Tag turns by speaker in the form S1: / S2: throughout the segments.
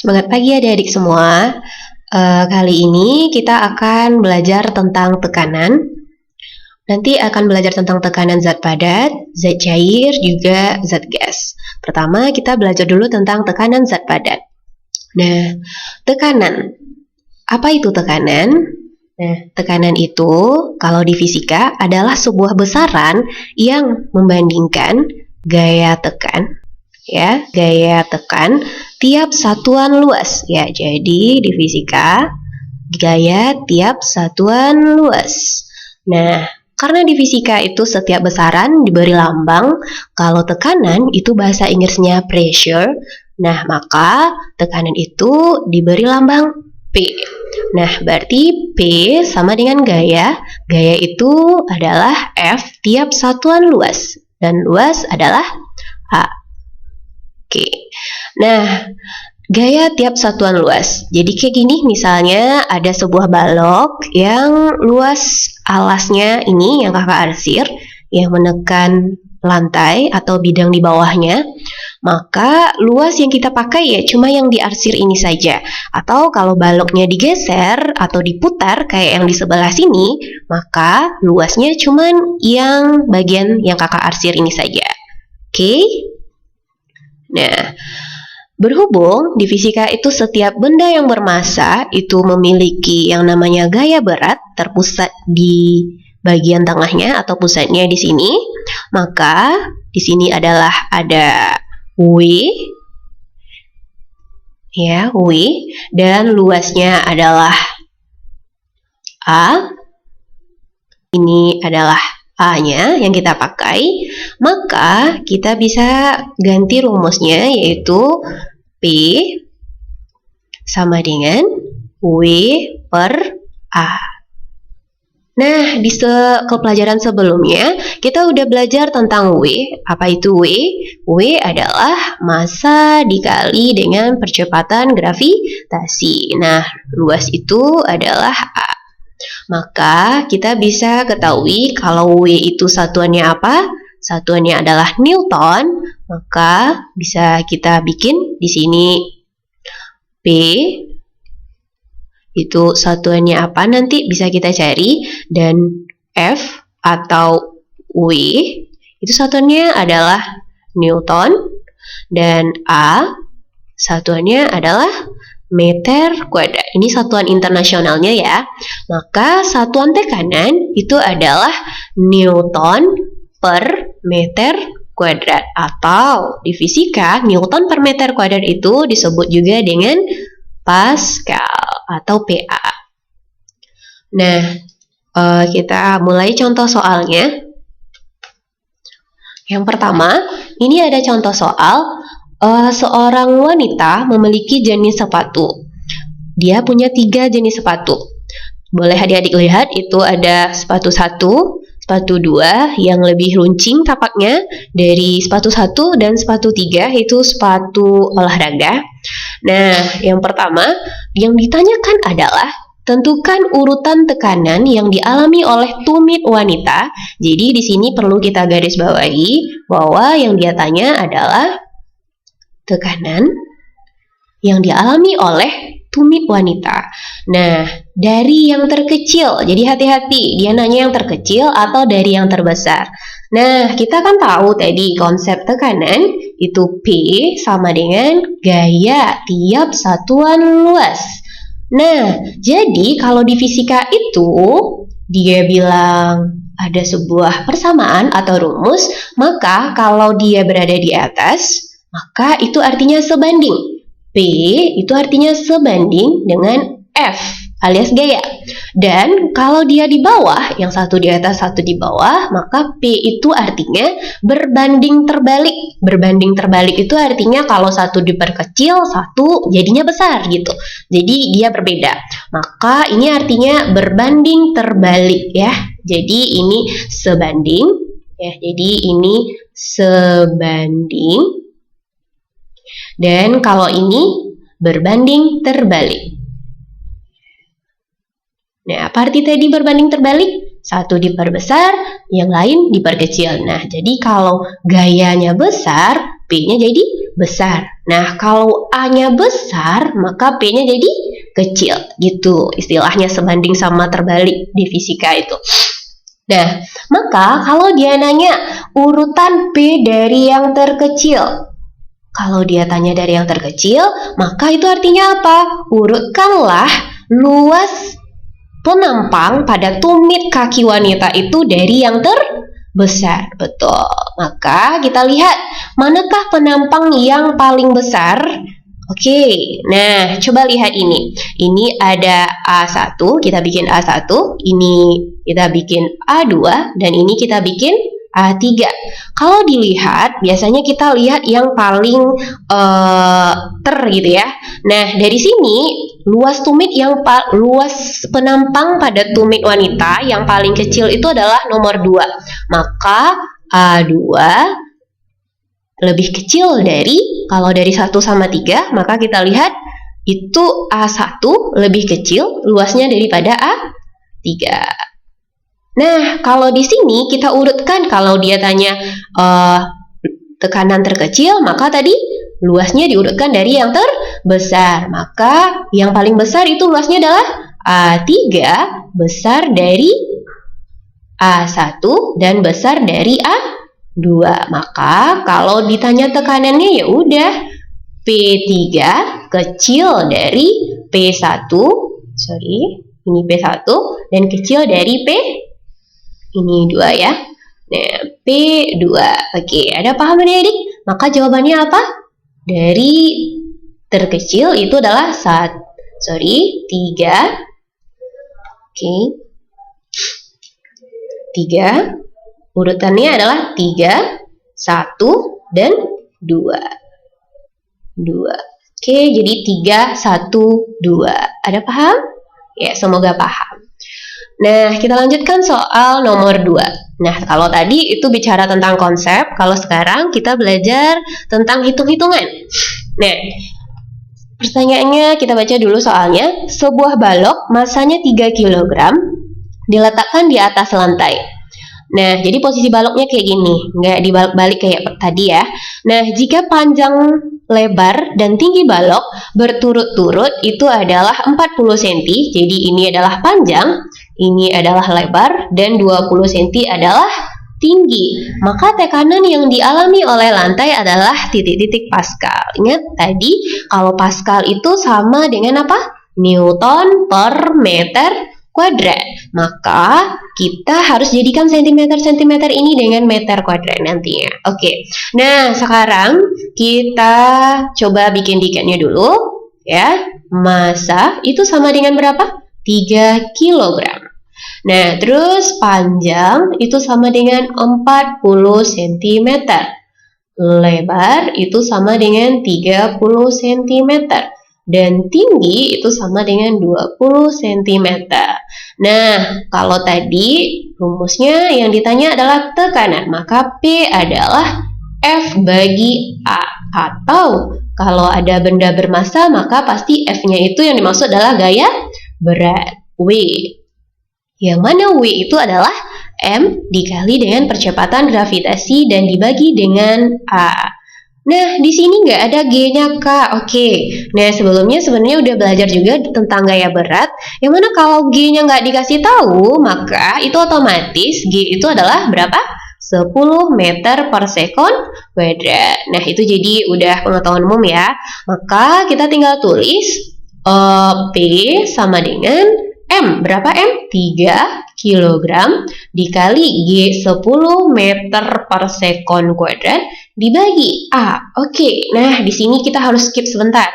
S1: Semangat pagi adik-adik semua. Kali ini kita akan belajar tentang tekanan. Nanti akan belajar tentang tekanan zat padat, zat cair, juga zat gas. Pertama kita belajar dulu tentang tekanan zat padat. Nah, tekanan. Apa itu tekanan? Nah, tekanan itu kalau di fisika adalah sebuah besaran yang membandingkan gaya tekan tiap satuan luas ya. Jadi di fisika gaya tiap satuan luas. Nah, karena di fisika itu setiap besaran diberi lambang, kalau tekanan itu bahasa Inggrisnya pressure. Nah, maka tekanan itu diberi lambang P. Nah, berarti P sama dengan gaya. Gaya itu adalah F tiap satuan luas dan luas adalah A. Oke. Nah, gaya tiap satuan luas. Jadi kayak gini, misalnya ada sebuah balok yang luas alasnya ini yang kakak arsir, yang menekan lantai atau bidang di bawahnya, maka luas yang kita pakai ya cuma yang diarsir ini saja. Atau kalau baloknya digeser atau diputar kayak yang di sebelah sini, maka luasnya cuma yang bagian yang kakak arsir ini saja. Oke? Nah, berhubung di fisika itu setiap benda yang bermassa itu memiliki yang namanya gaya berat terpusat di bagian tengahnya atau pusatnya di sini, maka di sini adalah ada W, ya, W, dan luasnya adalah A. Ini adalah A-nya yang kita pakai, maka kita bisa ganti rumusnya yaitu P sama dengan W per A. Nah, di pelajaran sebelumnya kita udah belajar tentang W. Apa itu W? W adalah massa dikali dengan percepatan gravitasi. Nah, luas itu adalah A. Maka kita bisa ketahui kalau W itu satuannya apa? Satuannya adalah Newton, maka bisa kita bikin di sini P itu satuannya apa nanti bisa kita cari, dan F atau W itu satuannya adalah Newton, dan A satuannya adalah meter kuadrat. Ini satuan internasionalnya ya. Maka satuan tekanan itu adalah Newton per meter kuadrat, atau di fisika Newton per meter kuadrat itu disebut juga dengan Pascal atau PA. Nah, kita mulai contoh soalnya. Yang pertama, ini ada contoh soal. Seorang wanita memiliki jenis sepatu. Dia punya 3 jenis sepatu. Boleh adik-adik lihat, itu ada sepatu 1, sepatu 2 yang lebih runcing tapaknya dari sepatu 1, dan sepatu 3 itu sepatu olahraga. Nah, yang pertama yang ditanyakan adalah tentukan urutan tekanan yang dialami oleh tumit wanita. Jadi di sini perlu kita garis bawahi bahwa yang dia tanya adalah tekanan yang dialami oleh tumit wanita. Nah, dari yang terkecil, jadi hati-hati, dia nanya yang terkecil atau dari yang terbesar. Nah, kita kan tahu tadi konsep tekanan itu P sama dengan gaya tiap satuan luas. Nah, jadi kalau di fisika itu dia bilang ada sebuah persamaan atau rumus, maka kalau dia berada di atas, maka itu artinya sebanding. P itu artinya sebanding dengan F alias gaya. Dan kalau dia di bawah, yang satu di atas, satu di bawah, maka P itu artinya berbanding terbalik. Berbanding terbalik itu artinya kalau satu diperkecil, satu jadinya besar gitu. Jadi dia berbeda. Maka ini artinya berbanding terbalik ya. Jadi ini sebanding ya. Jadi ini sebanding. Dan kalau ini berbanding terbalik. Nah, apa arti tadi berbanding terbalik? Satu diperbesar, yang lain diperkecil. Nah, jadi kalau gayanya besar, P-nya jadi besar. Nah, kalau A-nya besar, maka P-nya jadi kecil. Gitu istilahnya, sebanding sama terbalik di fisika itu. Nah, maka kalau dia nanya urutan P dari yang terkecil, kalau dia tanya dari yang terkecil, maka itu artinya apa? Urutkanlah luas penampang pada tumit kaki wanita itu dari yang terbesar. Betul. Maka kita lihat manakah penampang yang paling besar. Oke, nah coba lihat ini. Ini ada A1, kita bikin A1, ini kita bikin A2, dan ini kita bikin A3. Kalau dilihat, biasanya kita lihat yang paling gitu ya. Nah, dari sini luas penampang pada tumit wanita yang paling kecil itu adalah nomor 2. Maka A2 lebih kecil dari, kalau dari 1 sama 3, maka kita lihat itu A1 lebih kecil luasnya daripada A3. Nah, kalau di sini kita urutkan, kalau dia tanya tekanan terkecil, maka tadi luasnya diurutkan dari yang terbesar. Maka yang paling besar itu luasnya adalah A3 besar dari A1 dan besar dari A2. Maka kalau ditanya tekanannya ya udah P3 kecil dari P1. Ini P1 dan kecil dari P ini 2 ya. Nah, P2. Oke, ada paham adik-adik? Maka jawabannya apa? Dari terkecil itu adalah 3. Oke. 3. Urutannya adalah 3, 1, dan 2. Oke, jadi 3, 1, 2. Ada paham? Ya, semoga paham. Nah, kita lanjutkan soal nomor 2. Nah, kalau tadi itu bicara tentang konsep, kalau sekarang kita belajar tentang hitung-hitungan. Nah, pertanyaannya kita baca dulu soalnya. Sebuah balok masanya 3 kg diletakkan di atas lantai. Nah, jadi posisi baloknya kayak gini, nggak dibalik-balik kayak tadi ya. Nah, jika panjang, lebar, dan tinggi balok berturut-turut itu adalah 40 cm, jadi ini adalah panjang, ini adalah lebar, dan 20 cm adalah tinggi. Maka tekanan yang dialami oleh lantai adalah titik-titik Pascal. Ingat tadi, kalau Pascal itu sama dengan apa? Newton per meter kuadrat. Maka kita harus jadikan sentimeter ini dengan meter kuadrat nantinya. Oke. Nah, sekarang kita coba bikin diketnya dulu ya. Massa itu sama dengan berapa? 3 kg. Nah, terus panjang itu sama dengan 40 cm. Lebar itu sama dengan 30 cm. Dan tinggi itu sama dengan 20 cm. Nah, kalau tadi rumusnya yang ditanya adalah tekanan, maka P adalah F bagi A. Atau kalau ada benda bermassa, maka pasti F-nya itu yang dimaksud adalah gaya berat, W. Yang mana W itu adalah M dikali dengan percepatan gravitasi dan dibagi dengan A. Nah, di sini nggak ada G-nya, Kak. Oke. Nah, sebelumnya sebenarnya udah belajar juga tentang gaya berat. Yang mana kalau G-nya nggak dikasih tahu, maka itu otomatis G itu adalah berapa? 10 meter per sekon kuadrat. Nah, itu jadi udah pengetahuan umum ya. Maka kita tinggal tulis P sama dengan M. Berapa M? 3 kg dikali G 10 meter per sekon kuadrat dibagi A. Oke, nah di sini kita harus skip sebentar.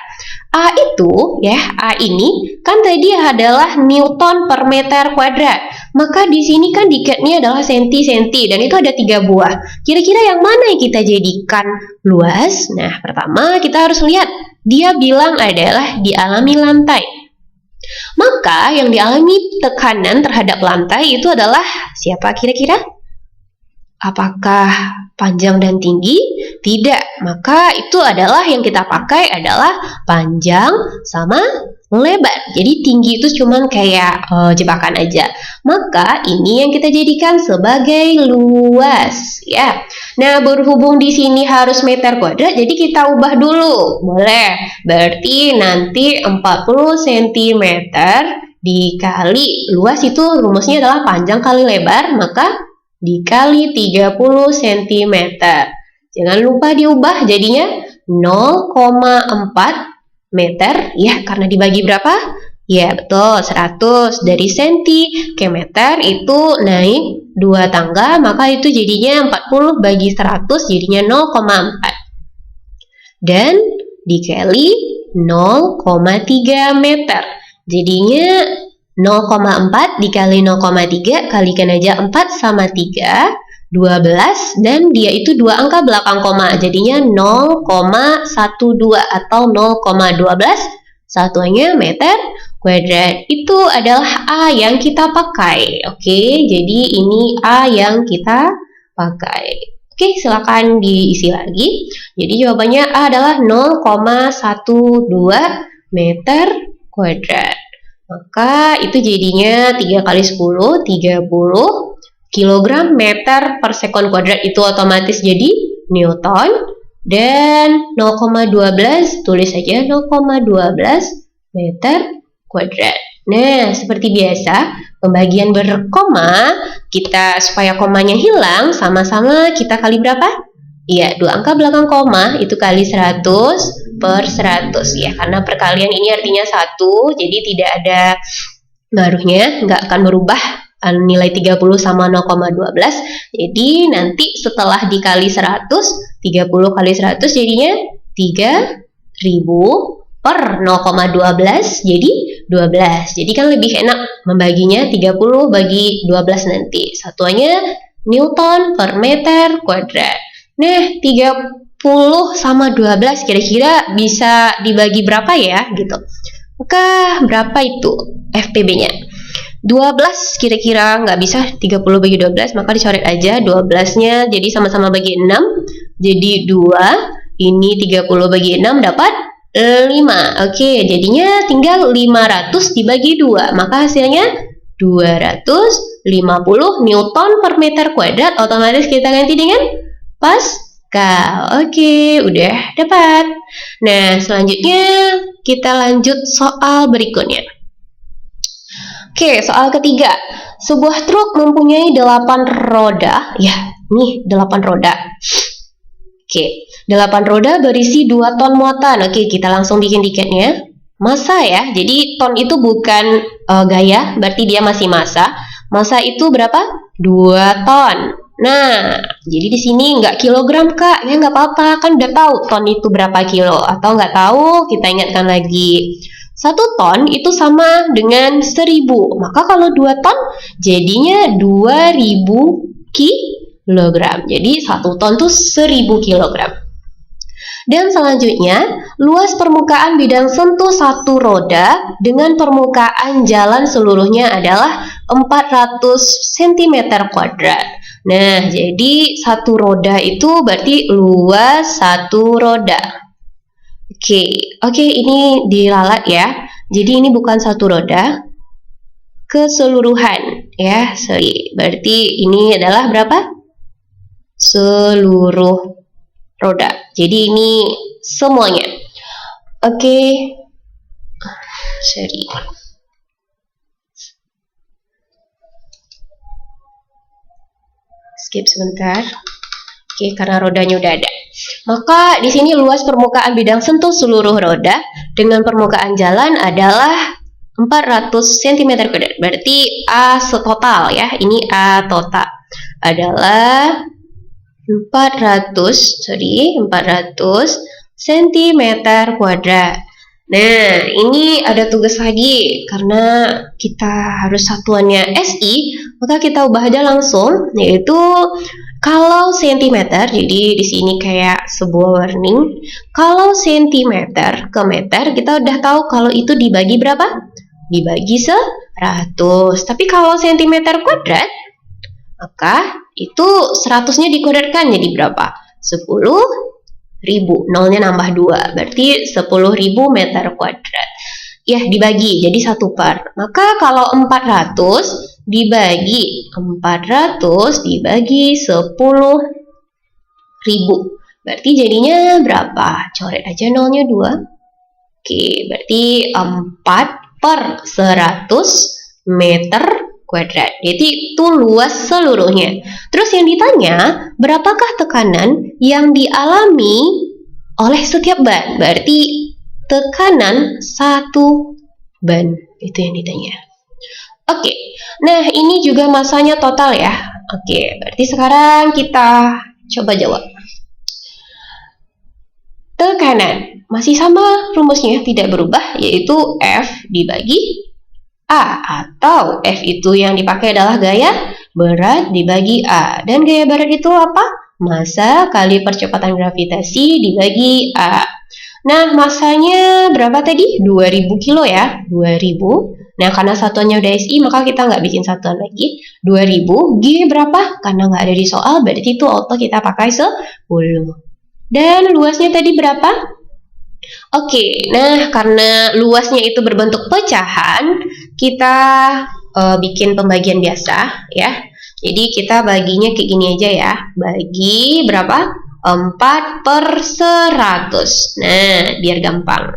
S1: A itu ya, A ini kan tadi adalah Newton per meter kuadrat. Maka di sini kan diketnya adalah senti dan itu ada 3 buah. Kira-kira yang mana yang kita jadikan luas? Nah, pertama kita harus lihat dia bilang adalah dialami lantai. Maka yang dialami tekanan terhadap lantai itu adalah siapa kira-kira? Apakah panjang dan tinggi? Tidak, maka itu adalah yang kita pakai adalah panjang sama lebar. Jadi tinggi itu cuman kayak jebakan aja. Maka ini yang kita jadikan sebagai luas ya. Nah, berhubung di sini harus meter kuadrat, jadi kita ubah dulu. Boleh. Berarti nanti 40 cm dikali luas itu rumusnya adalah panjang kali lebar, maka dikali 30 cm. Jangan lupa diubah jadinya 0,4 meter ya, karena dibagi berapa? Ya betul, 100 dari senti ke meter itu naik 2 tangga, maka itu jadinya 40 bagi 100 jadinya 0,4 dan dikali 0,3 meter jadinya 0,4 dikali 0,3 kalikan aja 4 sama 3 12 dan dia itu 2 angka belakang koma jadinya 0,12 atau 0,12 satuannya meter kuadrat. Itu adalah A yang kita pakai. Oke, jadi ini A yang kita pakai. Oke, silakan diisi lagi. Jadi jawabannya A adalah 0,12 meter kuadrat. Maka itu jadinya 3 kali 10 30 kilogram meter per sekon kuadrat, itu otomatis jadi Newton, dan 0,12 tulis saja 0,12 meter kuadrat. Nah, seperti biasa pembagian berkoma, kita supaya komanya hilang sama-sama kita kali berapa? Iya, 2 angka belakang koma itu kali 100 per 100 ya, karena perkalian ini artinya 1, jadi tidak ada ngaruhnya, nggak akan merubah nilai 30 sama 0,12. Jadi nanti setelah dikali 100, 30 kali 100 jadinya 3000 per 0,12 jadi 12. Jadi kan lebih enak membaginya 30 bagi 12 nanti. Satuannya Newton per meter kuadrat. Nah, 30 sama 12 kira-kira bisa dibagi berapa ya gitu. Maka berapa itu FPB-nya? 12 kira-kira nggak bisa 30 bagi 12, maka dicoret aja 12-nya, jadi sama-sama bagi 6 jadi 2, ini 30 bagi 6 dapat 5. Oke, jadinya tinggal 500 dibagi 2, maka hasilnya 250 Newton per meter kuadrat. Otomatis kita ganti dengan Pascal. Oke, udah dapat. Nah, selanjutnya kita lanjut soal berikutnya. Oke, soal ketiga. Sebuah truk mempunyai 8 roda. Ya, nih 8 roda. Oke, 8 roda berisi 2 ton muatan. Oke, kita langsung bikin tiketnya. Massa ya, jadi ton itu bukan gaya, berarti dia masih massa. Massa itu berapa? 2 ton. Nah, jadi di sini nggak kilogram kak, ya nggak apa-apa, kan udah tahu ton itu berapa kilo. Atau nggak tahu, kita ingatkan lagi. 1 ton itu sama dengan 1000. Maka kalau 2 ton jadinya 2000 kilogram. Jadi 1 ton itu 1000 kilogram. Dan selanjutnya, luas permukaan bidang sentuh 1 roda dengan permukaan jalan seluruhnya adalah 400 cm kuadrat. Nah, jadi 1 roda itu berarti luas 1 roda. Oke, ini diralat ya. Jadi ini bukan 1 roda, keseluruhan ya. Berarti ini adalah berapa? Seluruh roda. Jadi ini semuanya. Oke. Skip sebentar. Oke, karena rodanya udah ada. Maka di sini luas permukaan bidang sentuh seluruh roda dengan permukaan jalan adalah 400 cm kuadrat. Berarti A setotal ya. Ini A total adalah 400 cm kuadrat. Nah, ini ada tugas lagi karena kita harus satuannya SI, maka kita ubah aja langsung, yaitu kalau centimeter, jadi di sini kayak sebuah warning. Kalau centimeter ke meter, kita udah tahu kalau itu dibagi berapa? Dibagi 100. Tapi kalau centimeter kuadrat, maka itu 100-nya dikuadratkan jadi berapa? 10.000. Nolnya nambah 2, berarti 10.000 meter kuadrat. Ya, dibagi jadi 1/4. Maka kalau 400 dibagi 10.000, berarti jadinya berapa? Coret aja nolnya 2. Oke, berarti 4/100 meter kuadrat. Jadi itu luas seluruhnya. Terus yang ditanya, berapakah tekanan yang dialami oleh setiap ban? Berarti tekanan satu ban, itu yang ditanya. Oke, nah ini juga masanya total ya. Oke, berarti sekarang kita coba jawab. Tekanan masih sama rumusnya, tidak berubah, yaitu F dibagi A, atau F itu yang dipakai adalah gaya berat dibagi A. Dan gaya berat itu apa? Massa kali percepatan gravitasi dibagi A. Nah, massanya berapa tadi? 2000 kilo ya, 2000. Nah, karena satuannya udah SI, maka kita nggak bikin satuan lagi. 2000, G berapa? Karena nggak ada di soal, berarti itu auto kita pakai 10. Dan luasnya tadi berapa? Oke, nah karena luasnya itu berbentuk pecahan, kita bikin pembagian biasa ya. Jadi kita baginya kayak gini aja ya. Bagi berapa? 4/100. Nah, biar gampang.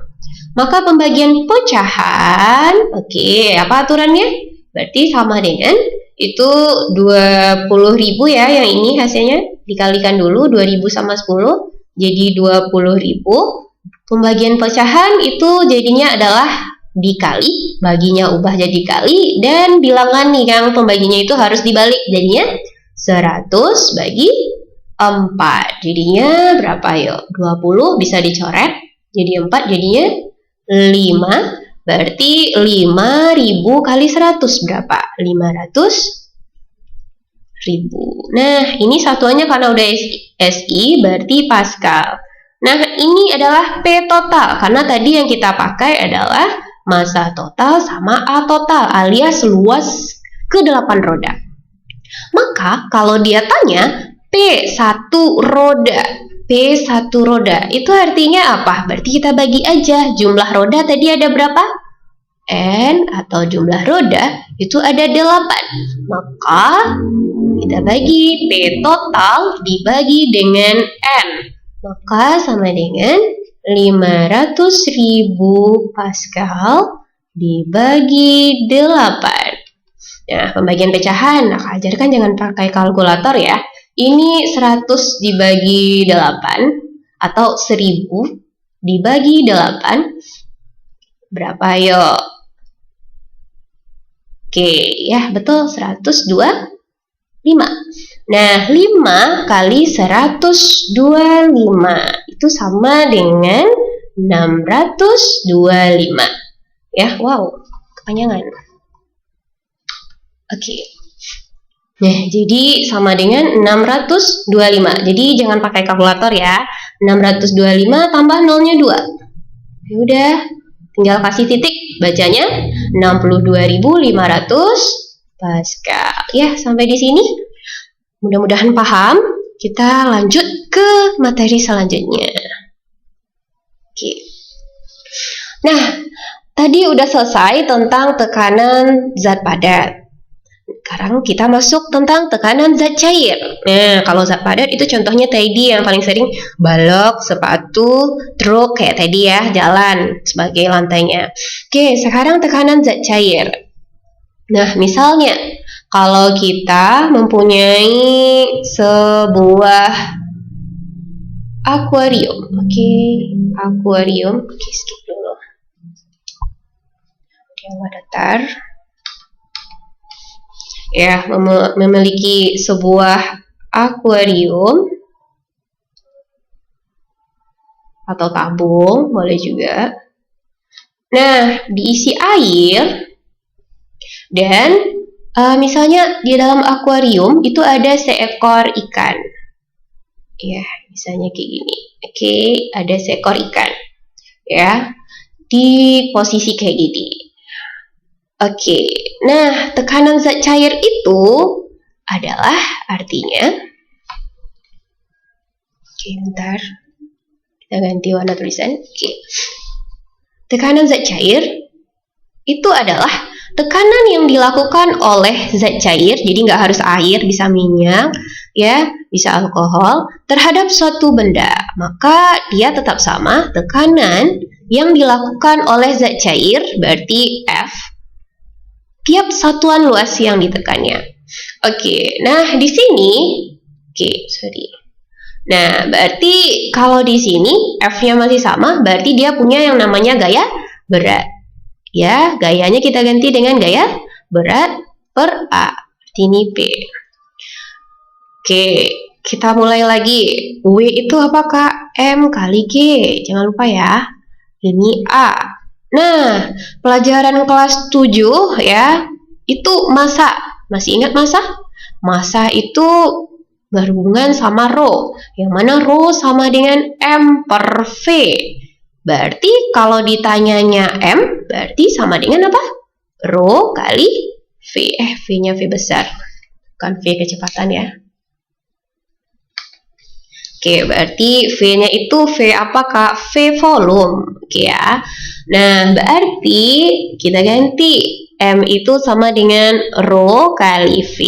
S1: Maka pembagian pecahan, oke, apa aturannya? Berarti sama dengan itu 20.000 ya, yang ini hasilnya dikalikan dulu 2000 sama 10 jadi 20.000. Pembagian pecahan itu jadinya adalah dikali, baginya ubah jadi kali, dan bilangan nih yang pembaginya itu harus dibalik, jadinya 100 bagi 4. Jadinya berapa yuk? 20 bisa dicoret, jadi 4 jadinya 5. Berarti 5.000 kali 100 berapa? 500.000. Nah, ini satuannya karena udah SI, berarti Pascal. Nah, ini adalah P total, karena tadi yang kita pakai adalah massa total sama A total, alias luas ke-8 roda. Maka, kalau dia tanya P1 roda, P1 roda, itu artinya apa? Berarti kita bagi aja, jumlah roda tadi ada berapa? N, atau jumlah roda itu ada 8. Maka, kita bagi P total dibagi dengan N. Maka sama dengan 500.000 Pascal dibagi 8. Nah, pembagian pecahan, nah ajarkan jangan pakai kalkulator ya. Ini 100 dibagi 8 atau 1000 dibagi 8. Berapa yuk? Oke, ya betul, 125. Nah, 5 kali 125 itu sama dengan 625. Ya, wow, kepanjangan. Oke. Nah, jadi sama dengan 625. Jadi jangan pakai kalkulator ya. 625 tambah nolnya 2. Ya udah, tinggal kasih titik, bacanya 62.500 Pascal. Ya, sampai di sini. Mudah-mudahan paham. Kita lanjut ke materi selanjutnya. Oke. Nah, tadi udah selesai tentang tekanan zat padat. Sekarang kita masuk tentang tekanan zat cair. Nah, kalau zat padat itu contohnya tadi yang paling sering balok, sepatu, truk kayak tadi ya, jalan sebagai lantainya. Oke, sekarang tekanan zat cair. Nah, misalnya kalau kita mempunyai sebuah akuarium, akuarium, skip dulu. Yang datar. Ya, memiliki sebuah akuarium atau tabung, boleh juga. Nah, diisi air dan misalnya di dalam akuarium itu ada seekor ikan. Ya, misalnya kayak gini. Oke, ada seekor ikan. Ya, di posisi kayak gini. Oke, nah tekanan zat cair itu adalah artinya Oke, bentar. Kita ganti warna tulisan. Oke. Tekanan zat cair itu adalah tekanan yang dilakukan oleh zat cair, jadi nggak harus air, bisa minyak, ya, bisa alkohol, terhadap suatu benda. Maka dia tetap sama, tekanan yang dilakukan oleh zat cair, berarti F, tiap satuan luas yang ditekannya. Oke, nah di sini, Nah, berarti kalau di sini F-nya masih sama, berarti dia punya yang namanya gaya berat. Ya, gayanya kita ganti dengan gaya berat per A. Ini P. Oke, kita mulai lagi. W itu apa, Kak? M kali G. Jangan lupa ya. Ini A. Nah, pelajaran kelas 7 ya, itu massa. Masih ingat massa? Massa itu berhubungan sama rho, yang mana rho sama dengan M per V. Berarti kalau ditanyanya M, berarti sama dengan apa? Rho kali V. V-nya V besar, bukan V kecepatan ya. Oke, berarti V-nya itu V apa, Kak? V volume. Oke ya. Nah, berarti kita ganti. M itu sama dengan rho kali V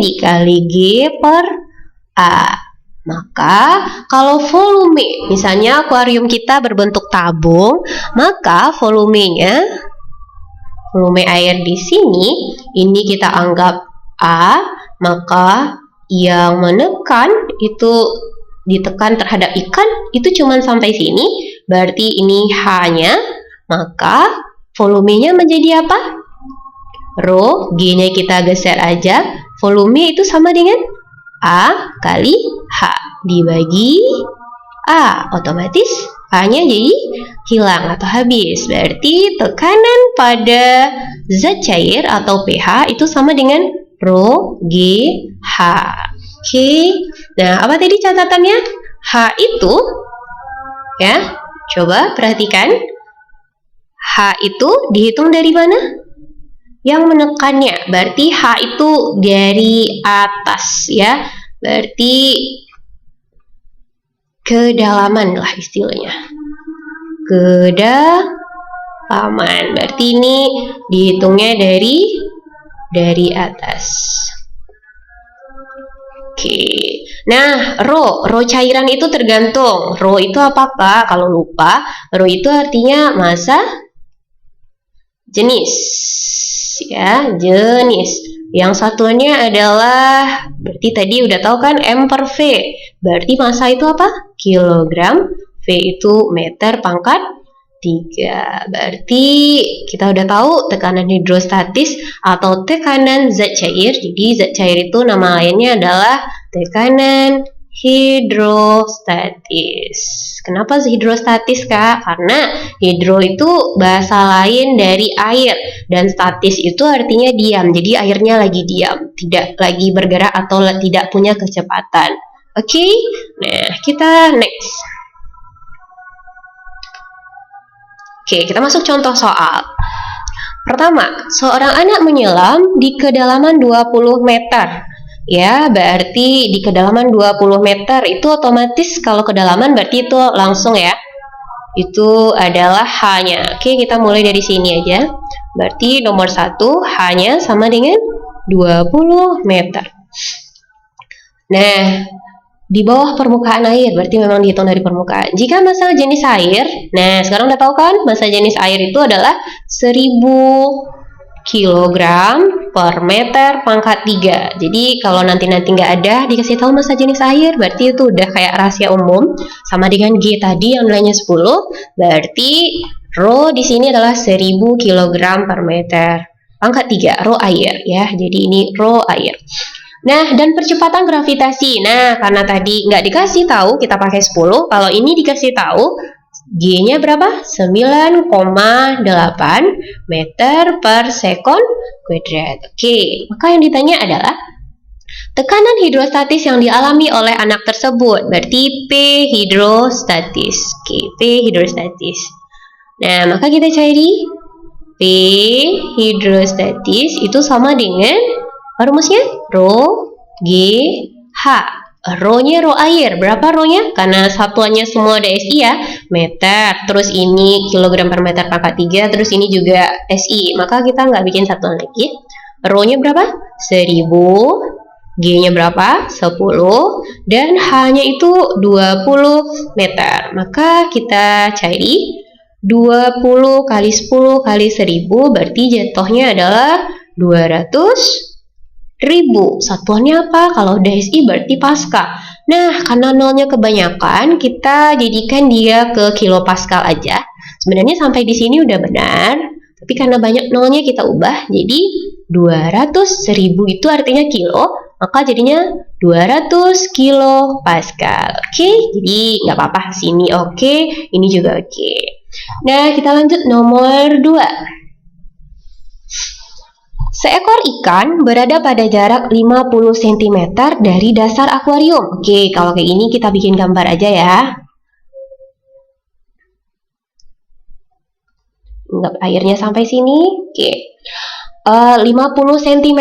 S1: dikali G per A. Maka kalau volume, misalnya akuarium kita berbentuk tabung, maka volume air di sini ini kita anggap A, maka yang menekan itu ditekan terhadap ikan itu cuma sampai sini, berarti ini H-nya, maka volumenya menjadi apa? Rho, G-nya kita geser aja, volume itu sama dengan A kali H dibagi A, otomatis A-nya jadi hilang atau habis. Berarti tekanan pada zat cair atau pH itu sama dengan Rho G H. Oke. Nah, apa tadi catatannya? H itu ya, coba perhatikan. H itu dihitung dari mana? Yang menekannya, berarti H itu dari atas ya, berarti kedalaman lah istilahnya, kedalaman, berarti ini dihitungnya dari atas. Oke, nah rho cairan itu tergantung, rho itu apakah? Kalau lupa, rho itu artinya massa jenis. Ya, jenis. Yang satuannya adalah, berarti tadi udah tahu kan, M per V. Berarti massa itu apa? Kilogram. V itu meter pangkat 3. Berarti kita udah tahu tekanan hidrostatis atau tekanan zat cair. Jadi zat cair itu nama lainnya adalah tekanan hidrostatis. Kenapa hidrostatis, Kak? Karena hidro itu bahasa lain dari air dan statis itu artinya diam. Jadi airnya lagi diam, tidak lagi bergerak atau tidak punya kecepatan. Oke? Nah, kita next. Oke, kita masuk contoh soal. Pertama, seorang anak menyelam di kedalaman 20 meter. Ya, berarti di kedalaman 20 meter itu otomatis kalau kedalaman berarti itu langsung ya. Itu adalah H-nya. Oke, kita mulai dari sini aja. Berarti nomor 1 H-nya sama dengan 20 meter. Nah, di bawah permukaan air, berarti memang dihitung dari permukaan. Jika massa jenis air, nah sekarang udah tahu kan, massa jenis air itu adalah 1000 kilogram per meter pangkat 3. Jadi kalau nanti nggak ada dikasih tahu massa jenis air, berarti itu udah kayak rahasia umum. Sama dengan G tadi yang nilainya 10, berarti rho di sini adalah 1000 kilogram per meter pangkat 3, rho air ya. Jadi ini rho air. Nah, dan percepatan gravitasi. Nah, karena tadi nggak dikasih tahu, kita pakai 10. Kalau ini dikasih tahu, G-nya berapa? 9,8 meter per sekon kuadrat. Oke, maka yang ditanya adalah tekanan hidrostatis yang dialami oleh anak tersebut. Berarti P hidrostatis. Oke, P hidrostatis. Nah, maka kita cari P hidrostatis itu sama dengan rumusnya Rho G H. Rho-nya rho air. Berapa rho-nya? Karena satuannya semua ada SI ya, meter. Terus ini kilogram per meter pangkat 3. Terus ini juga SI. Maka kita nggak bikin satuan lagi. Rho-nya berapa? 1000. G-nya berapa? 10. Dan H-nya itu 20 meter. Maka kita cari 20 kali 10 kali 1000. Berarti jatuhnya adalah 200.000. Satuannya apa? Kalau udah SI berarti Pascal. Nah, karena nolnya kebanyakan, kita jadikan dia ke kilo Pascal aja. Sebenarnya sampai di sini udah benar, tapi karena banyak nolnya kita ubah jadi 200.000 itu artinya kilo, maka jadinya 200 kilo Pascal. Oke, jadi nggak apa-apa sini oke, ini juga oke. Nah, kita lanjut nomor 2. Seekor ikan berada pada jarak 50 cm dari dasar akuarium. Oke, kalau kayak gini kita bikin gambar aja ya. Anggap airnya sampai sini. Oke. 50 cm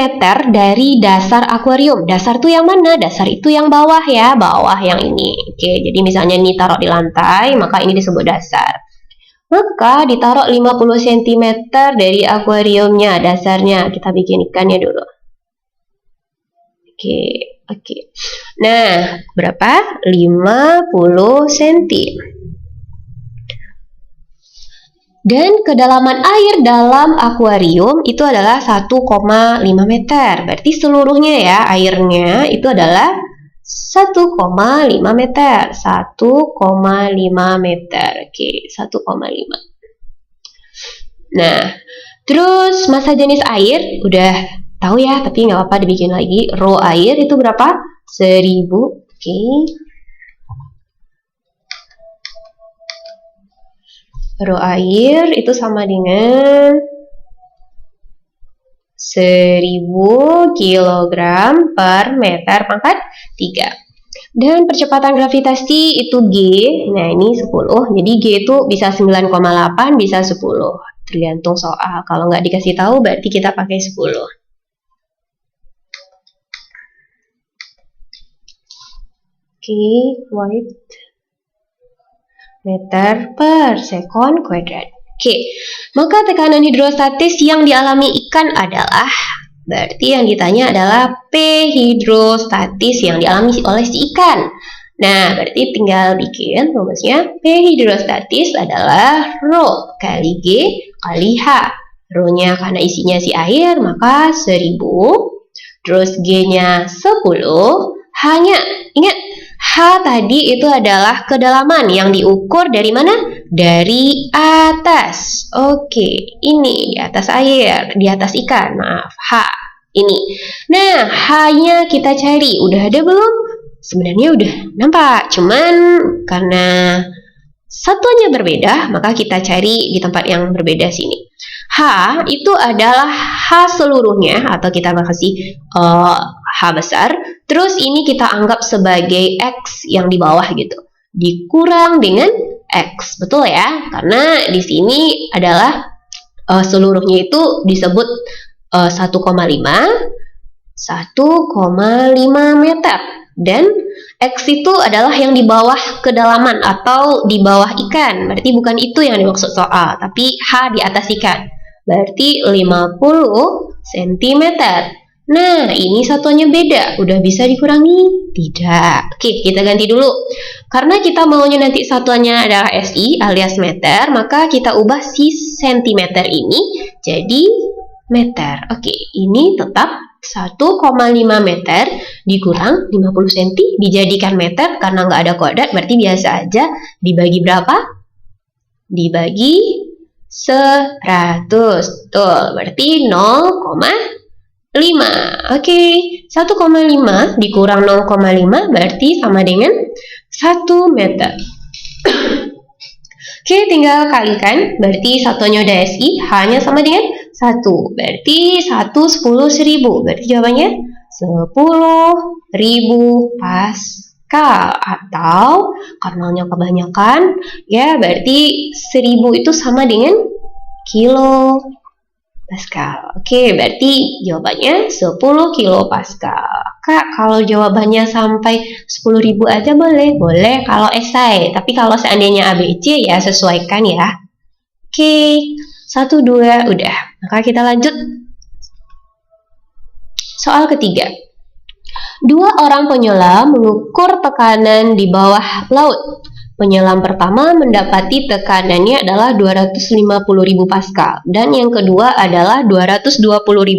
S1: dari dasar akuarium. Dasar tuh yang mana? Dasar itu yang bawah ya, bawah yang ini. Oke, jadi misalnya ini taruh di lantai, maka ini disebut dasar. Maka ditaruh 50 cm dari akuariumnya, dasarnya. Kita bikin ikannya dulu. Oke. Nah, berapa? 50 cm. Dan kedalaman air dalam akuarium itu adalah 1,5 meter. Berarti seluruhnya ya, airnya itu adalah 1,5 meter. 1,5 meter. Oke, 1,5. Nah, terus massa jenis air udah tahu ya, tapi nggak apa-apa dibikin lagi. Rho air itu berapa? 1000. Oke. Rho air itu sama dengan 1000 kg per meter pangkat 3. Dan percepatan gravitasi itu G. Nah, ini 10. Jadi G itu bisa 9,8, bisa 10. Tergantung soal. Kalau nggak dikasih tahu, berarti kita pakai 10. Oke, white meter per sekon kuadrat. Oke, maka tekanan hidrostatis yang dialami ikan adalah, berarti yang ditanya adalah P hidrostatis yang dialami oleh si ikan. Nah, berarti tinggal bikin rumusnya. P hidrostatis adalah Rho kali G kali H. Rho-nya karena isinya si air, maka 1000. Terus G-nya 10. H-nya, ingat, H tadi itu adalah kedalaman yang diukur dari mana? Dari atas. Oke, ini di atas air, di atas ikan. Maaf, H ini. Nah, H-nya kita cari. Udah ada belum? Sebenarnya udah nampak. Cuman karena satuannya berbeda, maka kita cari di tempat yang berbeda sini. H itu adalah H seluruhnya, atau kita kasih H besar. Terus ini kita anggap sebagai X yang di bawah gitu. Dikurang dengan X. Betul ya? Karena di sini adalah seluruhnya itu disebut 1,5 meter. Dan X itu adalah yang di bawah kedalaman atau di bawah ikan. Berarti bukan itu yang dimaksud soal, tapi H di atas ikan. Berarti 50 cm. Nah, ini satuannya beda. Udah bisa dikurangi? Tidak. Oke, kita ganti dulu. Karena kita maunya nanti satuannya adalah SI alias meter, maka kita ubah si sentimeter ini jadi meter. Oke, ini tetap 1,5 meter dikurang 50 cm dijadikan meter karena nggak ada kuadrat, berarti biasa aja. Dibagi berapa? Dibagi 100. Tuh, berarti 0,5. Oke, 1,5 dikurang 0,5 berarti sama dengan 1 meter. Oke, tinggal kalikan. Berarti satunya udah SI, H-nya sama dengan 1. Berarti 1 10.000. Berarti jawabannya 10.000 Pascal. Atau karena kebanyakan, ya berarti 1000 itu sama dengan kilo Pascal. Oke, berarti jawabannya 10 kilo Pascal. Kak, kalau jawabannya sampai 10.000 aja boleh? Boleh kalau esai, tapi kalau seandainya ABC ya sesuaikan ya. Oke, 1, 2, udah. Maka kita lanjut. Soal ketiga. 2 orang penyelam mengukur tekanan di bawah laut. Penyelam pertama mendapati tekanannya adalah 250.000 Pascal dan yang kedua adalah 220.000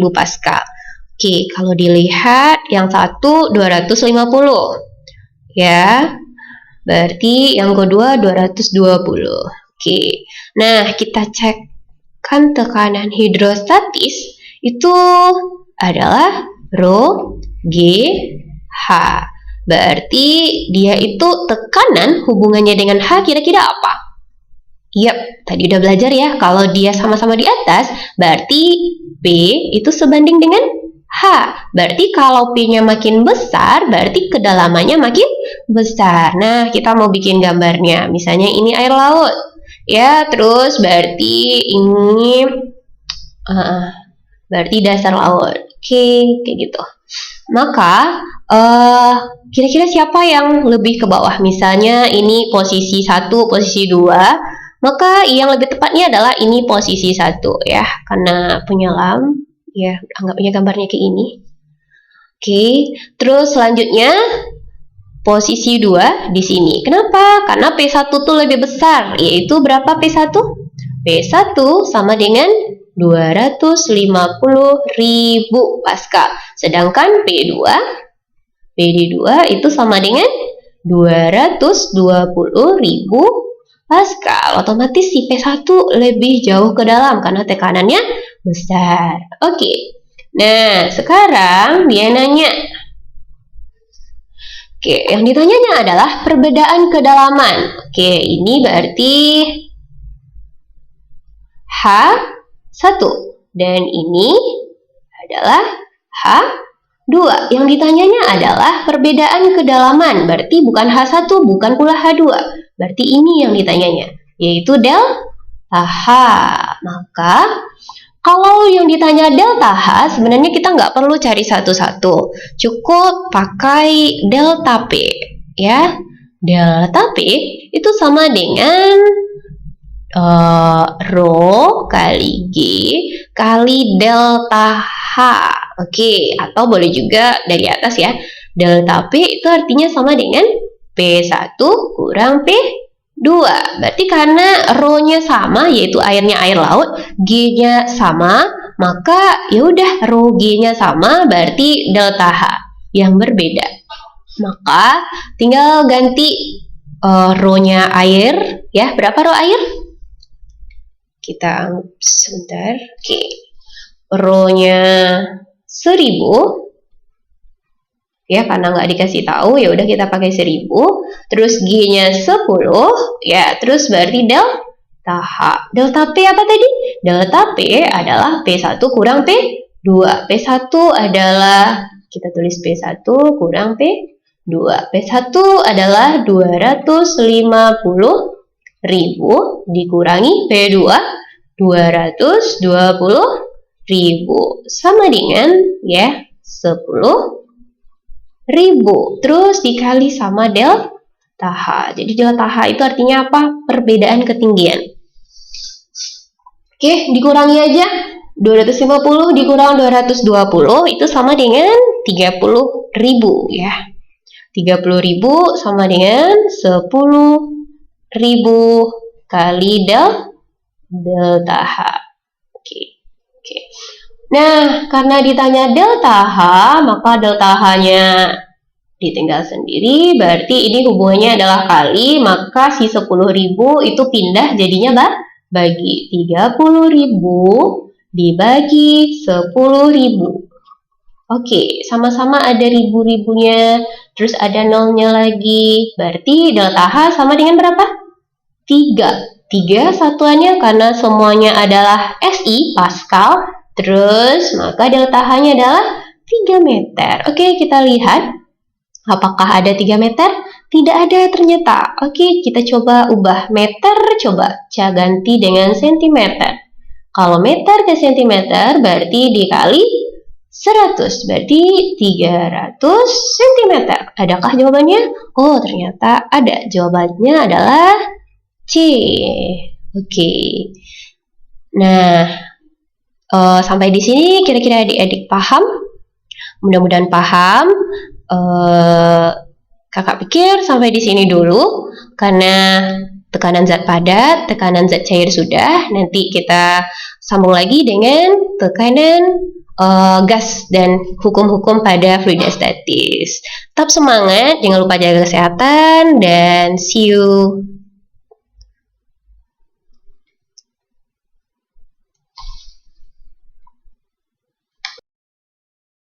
S1: Pascal. Oke, kalau dilihat yang satu 250 ya, berarti yang kedua 220. Oke, nah kita cekkan tekanan hidrostatis itu adalah Rho G H. Berarti dia itu tekanan hubungannya dengan H kira-kira apa? Yap, tadi udah belajar ya. Kalau dia sama-sama di atas, berarti P itu sebanding dengan H. Berarti kalau P-nya makin besar, berarti kedalamannya makin besar. Nah, kita mau bikin gambarnya. Misalnya ini air laut. Ya, terus berarti ini berarti dasar laut. Oke, kayak gitu. Maka kira-kira siapa yang lebih ke bawah? Misalnya ini posisi 1, posisi 2, maka yang lebih tepatnya adalah ini posisi 1 ya, karena penyelam ya, anggapnya gambarnya kayak ini. Oke, terus selanjutnya posisi 2 di sini. Kenapa? Karena P1 tuh lebih besar, yaitu berapa P1? P1 sama dengan 250.000 Pascal. Sedangkan P2 itu sama dengan 220.000 Pascal. Otomatis si P1 lebih jauh ke dalam karena tekanannya besar. Oke. Nah, sekarang dia nanya. Oke, yang ditanyanya adalah perbedaan kedalaman. Oke, ini berarti H1 dan ini adalah H2. Yang ditanyanya adalah perbedaan kedalaman, berarti bukan H1, bukan pula H2. Berarti ini yang ditanyanya, yaitu delta H. Maka kalau yang ditanya delta H, sebenarnya kita nggak perlu cari satu-satu, cukup pakai delta P ya. Delta P itu sama dengan Rho kali G kali delta H. Oke, atau boleh juga dari atas ya. Delta P itu artinya sama dengan P1 kurang P2. Berarti karena Rho-nya sama, yaitu airnya air laut, G-nya sama, maka ya udah Rho G-nya sama, berarti delta H yang berbeda. Maka tinggal ganti Rho-nya air ya. Berapa Rho air? Kita sebentar. Oke. Rho-nya 1000 ya, karena nggak dikasih tahu ya udah kita pakai 1000. Terus G-nya 10 ya, terus berarti delta H. Delta P apa tadi? Delta P adalah P1 kurang P2. P1 adalah, kita tulis P1 kurang P2. P1 adalah 250.000 dikurangi P2 220.000 sama dengan ya 10.000, terus dikali sama delta H. Jadi delta H itu artinya apa? Perbedaan ketinggian. Oke, dikurangi aja. 250 dikurang 220 itu sama dengan 30.000 ya. 30.000 sama dengan 10.000 kali delta H. Oke. Nah, karena ditanya delta H, maka delta H-nya ditinggal sendiri, berarti ini hubungannya adalah kali, maka si 10.000 itu pindah jadinya bagi 30.000 dibagi 10.000. Oke, sama-sama ada ribu-ribunya, terus ada nolnya lagi, berarti delta H sama dengan berapa? 3 satuannya karena semuanya adalah SI, Pascal, terus maka delta H-nya adalah 3 meter. Oke, kita lihat apakah ada 3 meter? Tidak ada ternyata. Oke, kita coba ubah meter, coba ganti dengan sentimeter. Kalau meter ke sentimeter berarti dikali 100, berarti 300 cm. Adakah jawabannya? Oh, ternyata ada. Jawabannya adalah C. Oke. Nah, sampai di sini kira-kira adik-adik paham? Mudah-mudahan paham. Kakak pikir sampai di sini dulu, karena tekanan zat padat, tekanan zat cair sudah. Nanti kita sambung lagi dengan tekanan gas dan hukum-hukum pada fluidostatis. Tetap semangat, jangan lupa jaga kesehatan, dan see you.